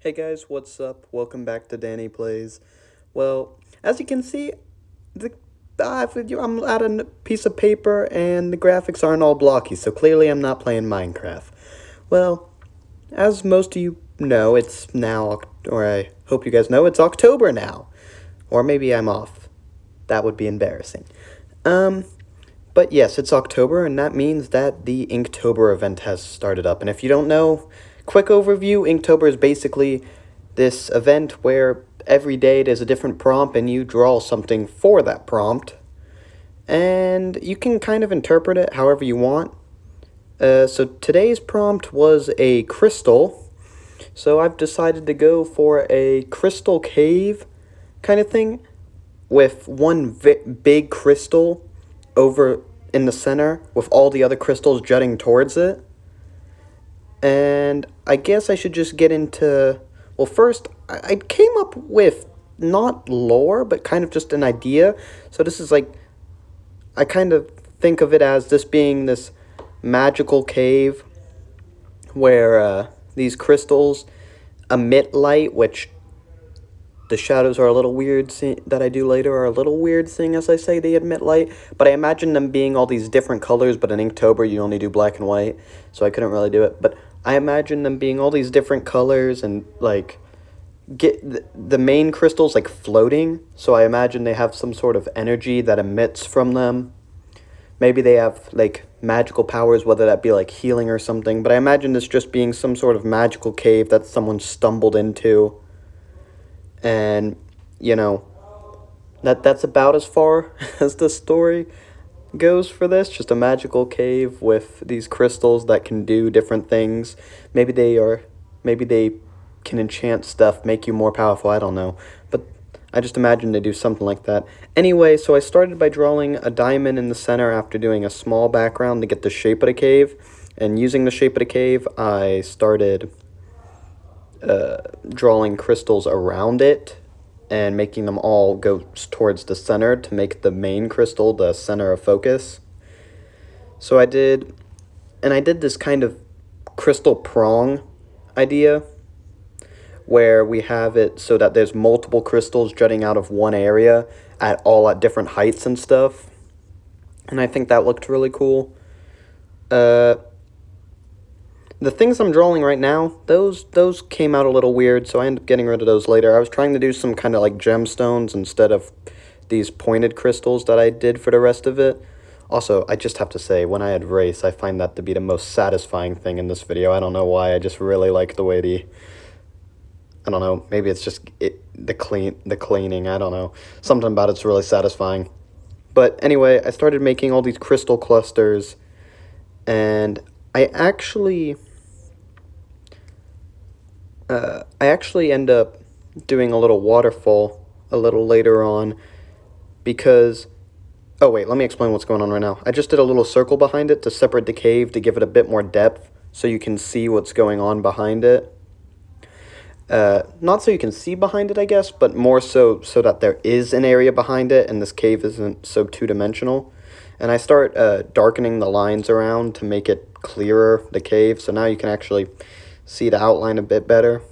Hey guys, what's up? Welcome back to Danny Plays. Well, as you can see, the, I'm at a piece of paper and the graphics aren't all blocky, so clearly I'm not playing Minecraft. Well, as most of you know, it's now, or I hope you guys know, it's October now. Or maybe I'm off. That would be embarrassing. Um, but yes, it's October, and that means that the Inktober event has started up. And if you don't know, quick overview, Inktober is basically this event where every day there's a different prompt and you draw something for that prompt. And you can kind of interpret it however you want. So today's prompt was a crystal. So I've decided to go for a crystal cave kind of thing with one big crystal over in the center with all the other crystals jutting towards it. And I guess I should just get into. Well, first, I came up with not lore, but kind of just an idea. So this is like. I kind of think of it as this being this magical cave where these crystals emit light, which the shadows are a little weird that I do later are a little weird seeing as I say they emit light, but I imagine them being all these different colors, but in Inktober you only do black and white, so I couldn't really do it, but I imagine them being all these different colors and like get the main crystals like floating, so I imagine they have some sort of energy that emits from them. Maybe they have like magical powers, whether that be like healing or something, but I imagine this just being some sort of magical cave that someone stumbled into. And you know, that's about as far as the story goes for this. Just a magical cave with these crystals that can do different things. Maybe they can enchant stuff, make you more powerful, I don't know, but I just imagine they do something like that. Anyway, so I started by drawing a diamond in the center after doing a small background to get the shape of the cave, and using the shape of the cave I started drawing crystals around it and making them all go towards the center to make the main crystal the center of focus. So I did this kind of crystal prong idea where we have it so that there's multiple crystals jutting out of one area at different heights and stuff. And I think that looked really cool. The things I'm drawing right now, those came out a little weird, so I ended up getting rid of those later. I was trying to do some kind of like gemstones instead of these pointed crystals that I did for the rest of it. Also, I just have to say, when I had race, I find that to be the most satisfying thing in this video. I don't know why, I just really like the way I don't know, maybe it's just the cleaning, I don't know. Something about it's really satisfying. But anyway, I started making all these crystal clusters, and I actually end up doing a little waterfall a little later on because, oh wait, let me explain what's going on right now. I just did a little circle behind it to separate the cave to give it a bit more depth so you can see what's going on behind it. Not so you can see behind it, I guess, but more so that there is an area behind it and this cave isn't so two-dimensional. And I start darkening the lines around to make it clearer, the cave, so now you can actually see the outline a bit better.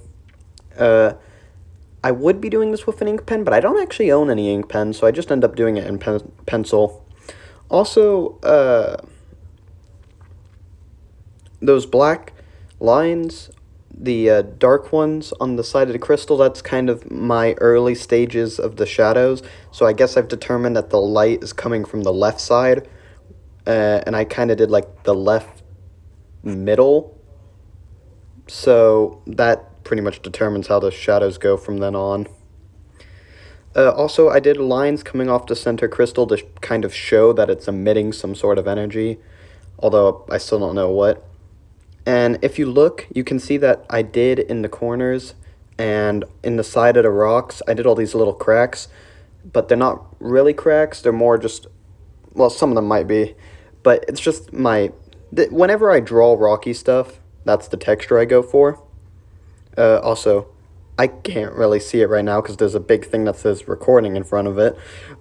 I would be doing this with an ink pen, but I don't actually own any ink pens, so I just end up doing it in pencil. Also, those black lines, the dark ones on the side of the crystal, that's kind of my early stages of the shadows, so I guess I've determined that the light is coming from the left side, and I kind of did like the left middle, so that pretty much determines how the shadows go from then on. Also, I did lines coming off the center crystal to kind of show that it's emitting some sort of energy, although I still don't know what. And if you look, you can see that I did in the corners and in the side of the rocks, I did all these little cracks, but they're not really cracks, they're more just, well, some of them might be, but it's just whenever I draw rocky stuff, that's the texture I go for. Also, I can't really see it right now because there's a big thing that says recording in front of it,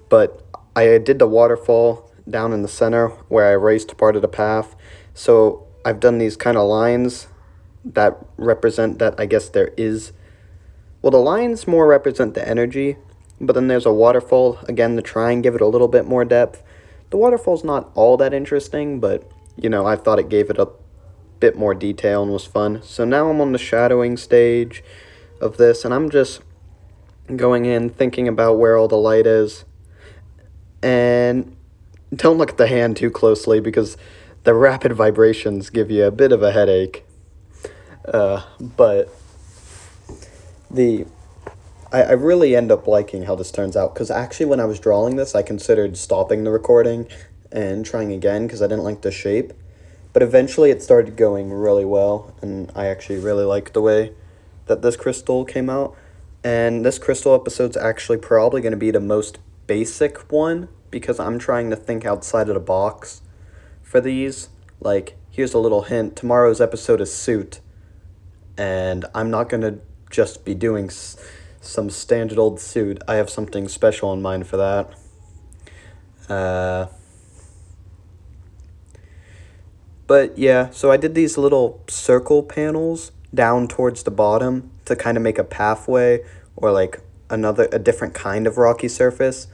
but I did the waterfall down in the center where I erased part of the path, so I've done these kind of lines that represent that I guess there is Well, the lines more represent the energy, but then there's a waterfall, again, to try and give it a little bit more depth. The waterfall's not all that interesting, but, I thought it gave it a bit more detail and was fun. So now I'm on the shadowing stage of this, and I'm just going in, thinking about where all the light is. And don't look at the hand too closely because the rapid vibrations give you a bit of a headache. But I really end up liking how this turns out, because actually when I was drawing this, I considered stopping the recording and trying again because I didn't like the shape. But eventually it started going really well, and I actually really liked the way that this crystal came out. And this crystal episode's actually probably going to be the most basic one, because I'm trying to think outside of the box for these. Like, here's a little hint. Tomorrow's episode is Suit, and I'm not going to just be doing some standard old Suit. I have something special in mind for that. But yeah, so I did these little circle panels down towards the bottom to kind of make a pathway, or like a different kind of rocky surface.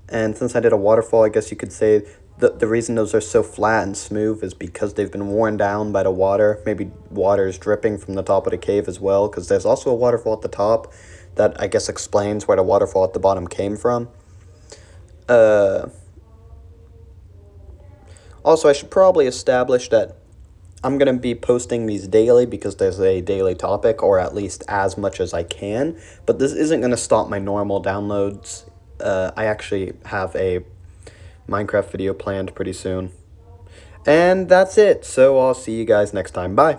And since I did a waterfall, I guess you could say the reason those are so flat and smooth is because they've been worn down by the water. Maybe water is dripping from the top of the cave as well, because there's also a waterfall at the top that I guess explains where the waterfall at the bottom came from. Also, I should probably establish that I'm going to be posting these daily because there's a daily topic, or at least as much as I can. But this isn't going to stop my normal downloads. I actually have a Minecraft video planned pretty soon. And that's it. So I'll see you guys next time. Bye.